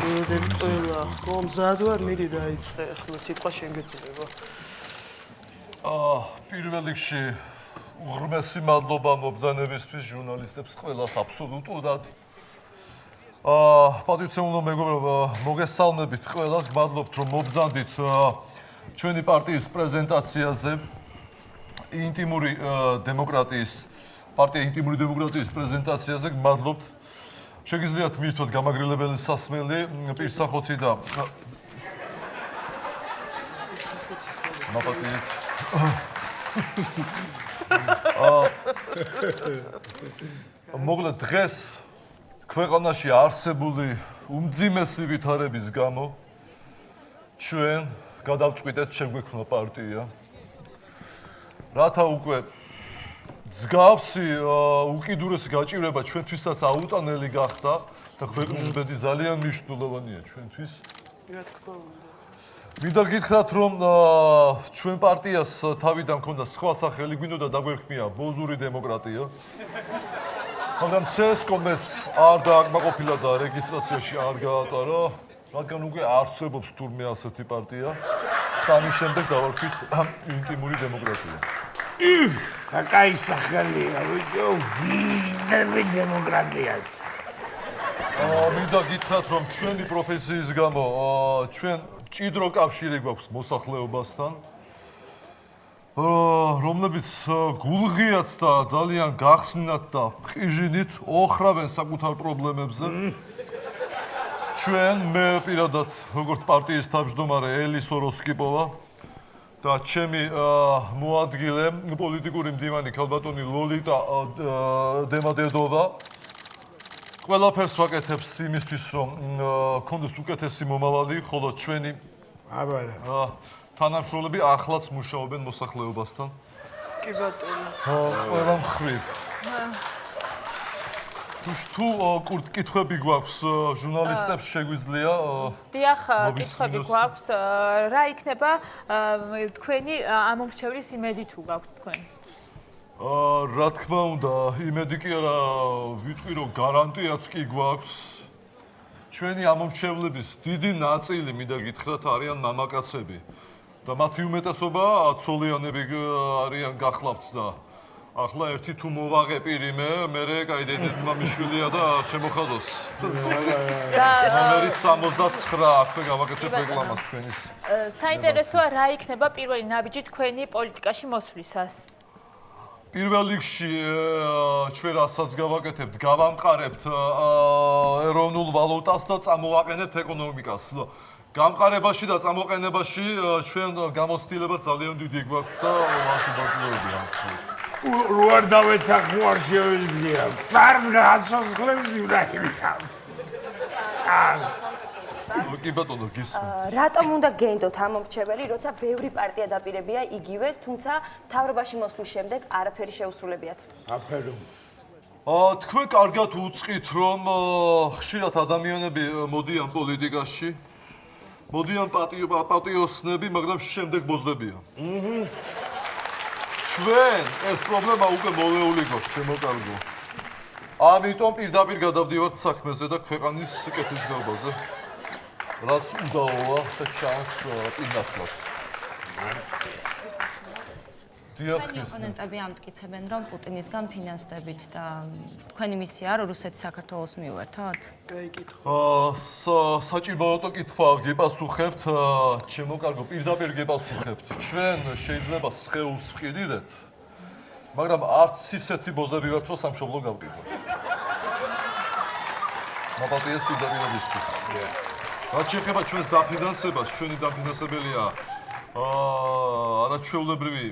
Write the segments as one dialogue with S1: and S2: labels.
S1: მივედებით ყველა. მზად ვარ, მიდი დაიწყე. ახლა სიტყვა შენ გეწიდება.
S2: პირველ რიგში უღრმესი მადლობა მობრძანებისთვის, ჟურნალისტებს ყველას აბსოლუტურად. პატრიციულო მეგობრებო, მოგესალმებით ყველას, მადლობთ რომ მობრძანდით ჩვენი პარტიის პრეზენტაციაზე. ინტიმური დემოკრატიის პარტია ინტიმური დემოკრატიის პრეზენტაციაზე მადლობთ. შეგიძლიათ მივთოთ გამაგრილებელი სასმელი პირსახოცი და მაპატიეთ. მოგლეთ დღეს ქვეყანაში არსებული უმძიმესი ვითარების გამო ჩვენ გადავწყვიტეთ შეგვექმნა პარტია. რათა უკვე მსგავსი უკიდურესი გაჭირვება ჩვენთვისაც აუტანელი გახდა და ქვეყნის ბედი ძალიან მნიშვნელოვანია ჩვენთვის.
S1: რა თქმა უნდა.
S2: მინდა გითხრათ რომ ჩვენ პარტიას თავიდან ქონდა სხვა სახელი, გვინდოდა დაგვერქმია ბოზური დემოკრატია. მაგრამ CSCOM-ს არ დააკმაყოფილა და რეგისტრაციაში არ გაატარა, რადგან უკვე არსებობს თურმე ასეთი პარტია და ამის შემდეგ დავარქვით ინტიმური დემოკრატია.
S3: კაკაი სახელია, ვიჯო, გიჟდები დემოკრატიას.
S2: მინდა გითხრათ რომ ჩვენი პროფესიის გამო ჩვენ ჭიდრო კავშირი გვაქვს მოსახლეობასთან, რომლებიც გულღიათ და ძალიან გახსნათ და ყიჟინით ოხრავენ საკუთარ პრობლემებზე. ჩვენ მე პირადად როგორც პარტიის თავმჯდომარე ელის ოროსკიპოვა და ჩემი მოადგილე პოლიტიკური მდივანი ქალბატონი ლოლიტა დემადედოვა ყველაფერს ვაკეთებთ იმისთვის რომ გქონდეს უკეთესი მომავალი, ხოლო ჩვენი თანამშრომლები ახლაც მუშაობენ მოსახლეობასთან.
S1: კი ბატონო.
S2: ყველა მხრივ. თუ კითხვები გვაქვს ჟურნალისტებს შეგვიძლია
S4: დიახ, კითხვები გვაქვს. რა იქნება თქვენი ამომრჩევლის იმედი თუ გაქვთ თქვენ?
S2: რა თქმა უნდა, იმედი კი არა, ვიტყვი რომ გარანტიაც კი გვაქვს. ჩვენი ამომრჩევლების დიდი ნაწილი, მინდა გითხრათ, არიან მამაკაცები და მათი უმეტესობა ცოლიანები არიან გახლავთ და ახლა ერთი თუ მოვაღე პირიმე, მერე კაი დედმამიშვილია და შემოხადოს. ნომერი 69 აქვე გავაკეთებ რეკლამას თქვენის.
S4: საინტერესოა რა იქნება პირველი ნაბიჯი თქვენი პოლიტიკაში მოსვლისას?
S2: პირველ რიგში ჩვენ რასაც გავაკეთებთ, გავამყარებთ ეროვნულ ვალუტას და წამოვაყენებთ ეკონომიკას. გამყარებაში და წამოყენებაში ჩვენ გამოცდილება ძალიან დიდი გვაქვს და ვართ ბატონები ამ ხილს.
S3: როარ დავეთახმო არ შევიძლია. ფარს გასასხლებს იბრაჰიმია.
S2: კი ბატონო, გისმენთ.
S5: რატომ უნდა გენდოთ ამომრჩეველი, როცა ბევრი პარტია დაპირებია იგივეს, თუმცა მთავრობაში მოსვლის შემდეგ არაფერი შეუსრულებიათ?
S3: აფერო.
S2: თქვენ კარგად უწყით, რომ ხშირად ადამიანები მოდიან პოლიტიკაში, მოდიან პატიოსნები, მაგრამ შემდეგ ბოზდებიან. ჩვენ ეს პრობლემა უკვე მოლეული გვაქვს, ჩემო კარგო. ამიტომ პირდაპირ გადავდივართ საქმეზე და ქვეყანის კეთილდღეობაზე. რაც უდაოა და ჩანს პირნათლად.
S6: თქვენი ოპონენტები ამტკიცებენ, რომ პუტინისგან ფინანსდებით და თქვენი მისია რომ რუსეთი საქართველოს მიუერთოთ?
S1: კაი კითხვა.
S2: საჭიროა კითხვა გეპასუხებთ, ჩემო კარგო, პირდაპირ გეპასუხებთ. ჩვენ შეიძლება სხეულს ვყიდიდეთ, მაგრამ არც ისეთი ბოზები ვართ, რომ სამშობლო გავყიდოთ. მაპატიეთ პირდაპირებისთვის. რაც შეეხება ჩვენს დაფინანსებას, ჩვენი დაფინანსებელია არაჩვეულებრივი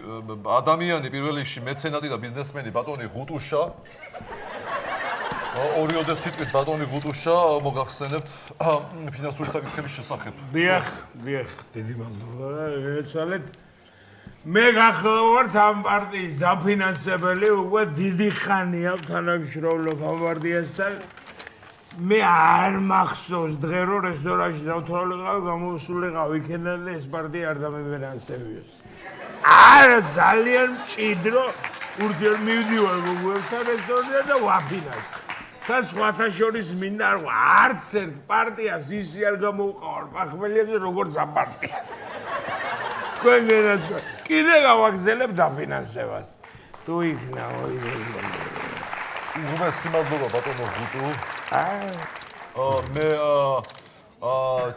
S2: ადამიანი, პირველ რიგში მეცენატი და ბიზნესმენი ბატონი ღუტუშა. ორიოდე სიტყვით ბატონი ღუტუშა მოგახსენებთ ფინანსური საკითხების შესახებ.
S3: დიახ, დიდი მადლობა. ეცალეთ. მე გახლავართ ამ პარტიის დაფინანსებელი, უკვე დიდი ხანია თანამშრომლობ ამ პარტიასთან. მე არ მახსოვს დღე რომ რესტორანში დავთვალიყავ, გამოსულიყავ იქიდან და ეს პარტია არ დამეფინანსებიოს. არა ძალიან მჭიდრო ურთიერთმივდივარ გოგოებთან რესტორანში და ვაფინანსებ. და სხვათა შორის მინდა რომ არც ერთ პარტიას ისი არ გამოუყავარ პახმელიაზე როგორც ამ პარტიას. თქვენ გენაცვალე. კიდე გავაგზავნებ დაფინანსებას. თუ იქნა
S2: უმეტესი მადლობა ბატონო გუტუ. მე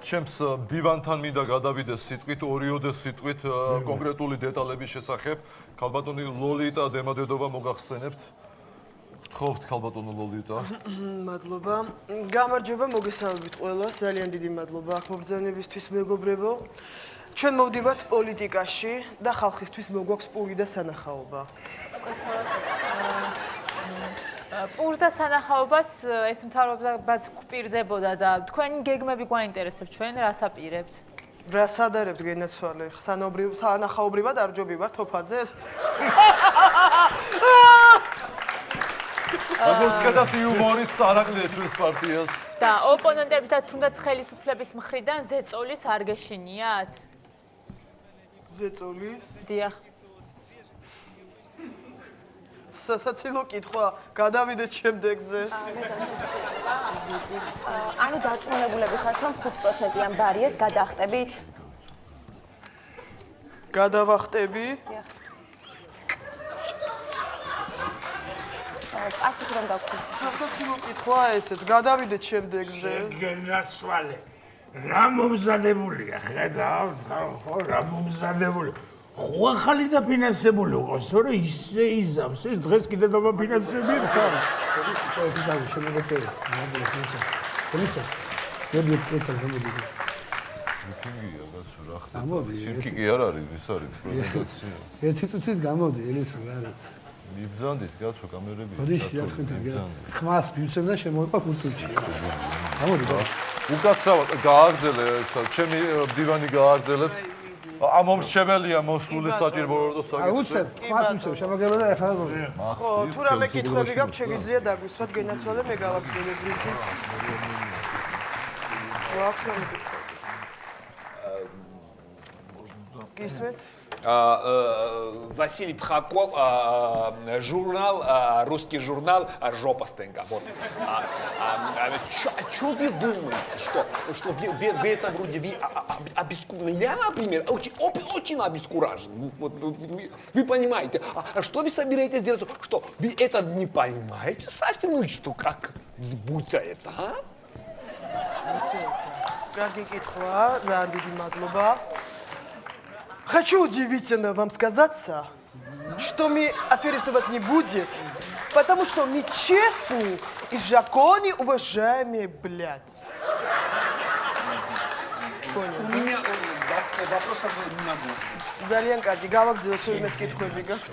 S2: ჩემს დივანთან მინდა გადავიდე სიტყვით, ორიოდე სიტყვით კონკრეტული დეტალების შესახებ. ქალბატონი ლოლიტა დემადედოვა მოგახსენებთ. გთხოვთ ქალბატონო ლოლიტა.
S1: მადლობა. გამარჯობა, მოგესალმებით ყველას. ძალიან დიდი მადლობა აქ მობრძანებისთვის, მეგობრებო. ჩვენ მოვდივართ პოლიტიკაში და ხალხისთვის მოგვაქვს პური და სანახაობა.
S4: პურს და სანახაობას ეს მთავრობაც გვპირდებოდა და თქვენი გეგმები გვაინტერესებს, ჩვენ რას აპირებთ?
S1: რას ადარებთ გენაცვალე? სანახაობრივად არ ჯობივარ თოფაძეს?
S2: როგორც გადათ იუმორით არაკლია ჩვენს პარტიას.
S4: და ოპონენტების და თუნდაც ხელისუფლების მხრიდან ზეწოლის არ გეშინიათ?
S1: ზეწოლის?
S4: დიახ.
S1: სასაცილო კითხვა, გადავიდეთ შემდეგზე.
S5: ანუ დარწმუნებულები ხართ, რომ 5%-იან ბარიერს გადახტებით?
S1: გადავახტები?
S5: პასუხი რომ გაქვთ.
S1: სასაცილო კითხვა ესეც, გადავიდეთ შემდეგზე.
S3: გენაცვალე. რა მომზადებულია, ხედავთ, ხო, რა მომზადებული. ხო ახალი დაფინანსებული ყავს, თორე ისე იზამს, ეს დღეს კიდე დამაფინანსებია.
S2: მიტინგია კაცო რა ხდება? ცირკი კი არ არის, ის არის პრეზენტაცია.
S7: ერთი წუთით გამოვდი ელისო რა.
S2: მიბძანდით კაცო კამერები.
S7: ბოდიში რა თქვენ ხმას მივცემ და შემოიყვა 5 წუთში. გამოვდი და
S2: უკაცრავად გააგრძელე ჩემი დივანი გააგრძელებს. ამომრჩეველია მოსული საჭირო როდო
S7: აი უცებ ხმას მივცემ შემოგება და ეხლა
S1: ხო, თუ რამე კითხვები გაქვთ, შეგიძლია დაგვისვათ გენაცვალე, მე გავაგზავნებ რიგით. გვაქვს რამე კითხვები? გისმენთ?
S8: Василий Пхаков, журнал, русский журнал «Жопа Стенка». Вот. Что вы думаете, что в этом роде вы обескуражены? Я, например, очень обескуражен. Вот, вы понимаете. А что вы собираетесь делать? Что вы это не понимаете совсем? Ну что, как будто это, а?
S1: Კარგი კითხვა, ძალიან დიდი მადლობა. Хочу удивительно вам сказаться, что мы аферистовать не будет, потому что мы честные и законы уважаемые, блядь. Понял?
S8: У меня вопросов не могу.
S1: ძალიან კარგი, გავაგზავნე თურმეს კითხვები გაქვთ.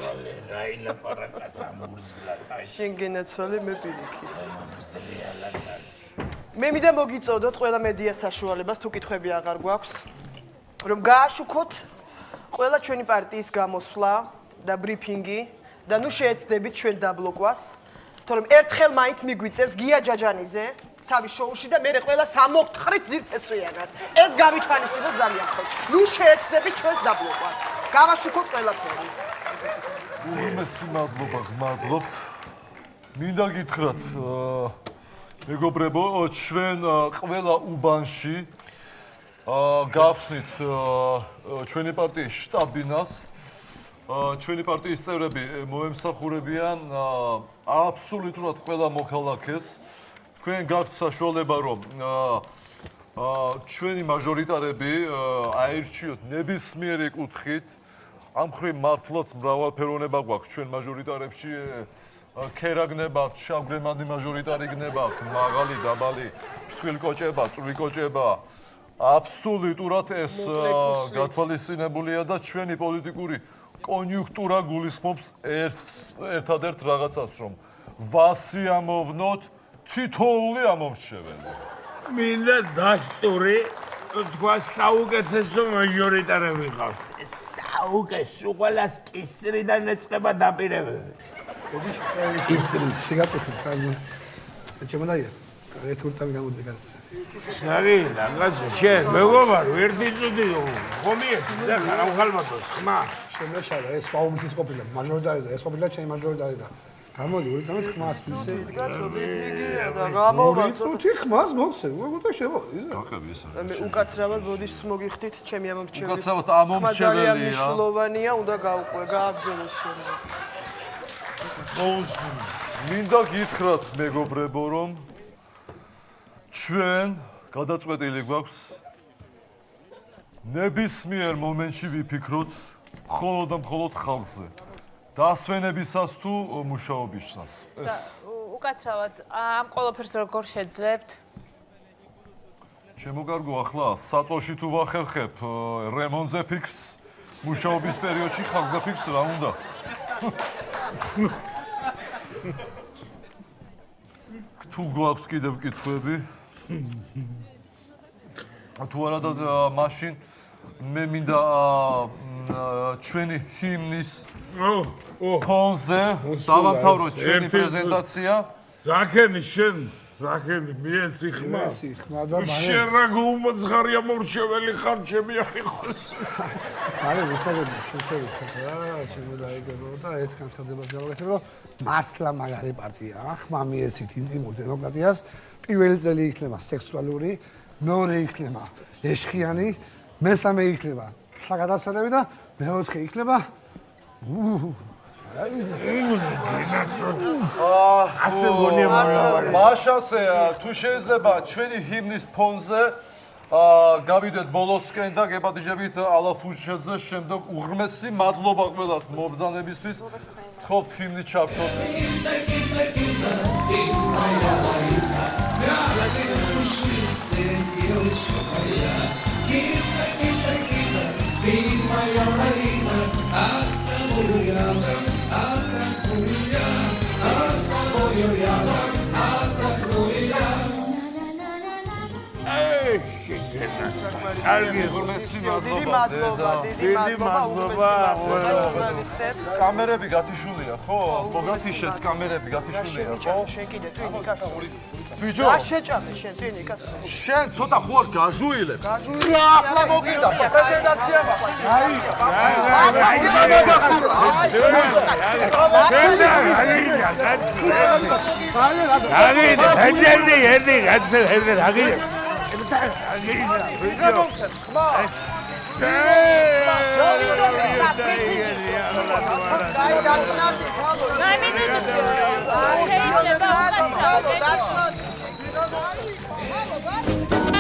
S1: შენ გენაცვალე მე პირიქით. მე მინდა მოგიწოდოთ ყველა მედია საშუალებას, თუ კითხვები აღარ გვაქვს, რომ გააშუქოთ ყველა ჩვენი პარტიის გამოსვლა და ბრიფინგი და ნუ შეეცდებით ჩვენ დაბლოკვას, თორემ ერთხელ მაინც მიგვიწევს გია ჯაჯანიძე თავის შოუში და მე ყველა სამოგთხრით ძირფესვიანად. ეს გავითვალისწინოთ ძალიან ხელ. ნუ შეეცდებით ჩვენს დაბლოკვას. გავაშუქოთ ყველაფერი.
S2: უმეტესი მადლობა გმადლობთ. მინდა გითხრათ, მეგობრებო, ჩვენ ყველა უბანში გავხსნით ჩვენი პარტიის შტაბ-ბინას. ჩვენი პარტიის წევრები მოემსახურებიან აბსოლუტურად ყველა მოქალაქეს. თქვენ გაქვთ საშუალება, რომ ჩვენი მაჟორიტარები აირჩიოთ ნებისმიერი კუთხით. ამ მხრივ მართლაც მრავალფეროვნება გვაქვს ჩვენ მაჟორიტარებში. ქერა გნებავთ, შავგრემადი მაჟორიტარი გნებავთ, მაღალი, დაბალი, მსხვილკოჭება, წვრილკოჭება. აბსოლუტურად ეს გათვალისწინებულია და ჩვენი პოლიტიკური კონიუნქტურა გულისხმობს ერთადერთ რაღაცას, რომ ვასიამოვნოთ თითოეული ამომრჩეველი.
S3: მინდა დასტური თქვა საუკეთესო მაჟორიტარები ყავთ. საუკეთესო ყველას კისრიდან ეწყება დაპირებები.
S7: ისრი შეგაწუხეთ საერთოდ ჩემოდაია ერთ წამი გამოდი განს
S3: სნაგი რაღაცა შენ მეგობარ ერთი წუთი ხომიეს ახლა ხალბატოს ხმა
S7: შემეშალა ეს პაუბლის ყოფილა მაჟორიტარი და ეს ყოფილა ჩემი მაჟორიტარი და გამოდი 2 წამით ხმას მივცე.
S1: გაცოდიგია და გამოვაცო.
S7: თუ ხმას მოგცე, როგორ შემოდის?
S2: აკები ეს არის.
S1: მე უკაცრავად ბოდიშს მოგიხდით ჩემი ამომრჩევლის.
S2: უკაცრავად ამომრჩეველია.
S1: მნიშვნელოვანია, უნდა გააგრძელოს შემდეგ.
S2: მინდა გითხრათ მეგობრებო, რომ ჩვენ გადაწყვეტილი გვაქვს ნებისმიერ მომენტში ვიფიქროთ მხოლოდ და მხოლოდ ხალხზე. დასვენებისას თუ მუშაობისას.
S4: და უკაცრავად ამ ყველაფერს როგორ შეძლებთ?
S2: ჩემო კარგო, ახლა საწოლში თუ ვახერხებ რემონტზე ფიქს, მუშაობის პერიოდში ხალხზე ფიქს რა უნდა? თუ გვაქვს კიდევ კითხვები? თუ არა და მაშინ მე მინდა ჩვენი ჰიმნის ფონზე დავამთავროთ ჩვენი პრეზენტაცია.
S3: რაკენი შენ, რაკენი მიეცი ხმა.
S7: ხმა და
S3: შენ რა გუმოძღარია მორჩეველი ხარ ჩემი აიყოს.
S7: მალე ვისაგები შეხები რა, ჩემო დაიგებო და ეს განცხადებას გავაკეთებ, რომ მართლა მაგარი პარტიაა. ხმა მიეცით ინტიმურ დემოკრატიას. პირველი წელი იქნება სექსუალური, მეორე იქნება ეშხიანი, მესამე იქნება საგადასახადები და მეოთხე იქნება
S3: ასე გონია მაგრამ
S2: მაშასე თუ შეიძლება ჩვენი ჰიმნის ფონზე გავიდეთ ბოლოსკენ და გეპატიჟებით ალაფუშაძე შემდეგ უღრმესი მადლობა ყველას მობრძანებისთვის. თხოვთ ჰიმნი ჩავთოთ. უღრმესი მადლობა დედა.
S1: დიდი მადლობა ჟურნალისტებს.
S2: კამერები გათიშულია, ხო? მოგათიშეთ კამერები გათიშულია, ხო?
S1: შენ კიდე ტვინი კაცო.
S2: ბიჭო,
S1: რა შეჭამე შენ ტვინი კაცო.
S2: შენ ცოტა ხوار გაჟუილებს.
S1: გაჟუილია
S2: ახლა მოგიდა პრეზენტაცია მაქვს.
S4: Ay,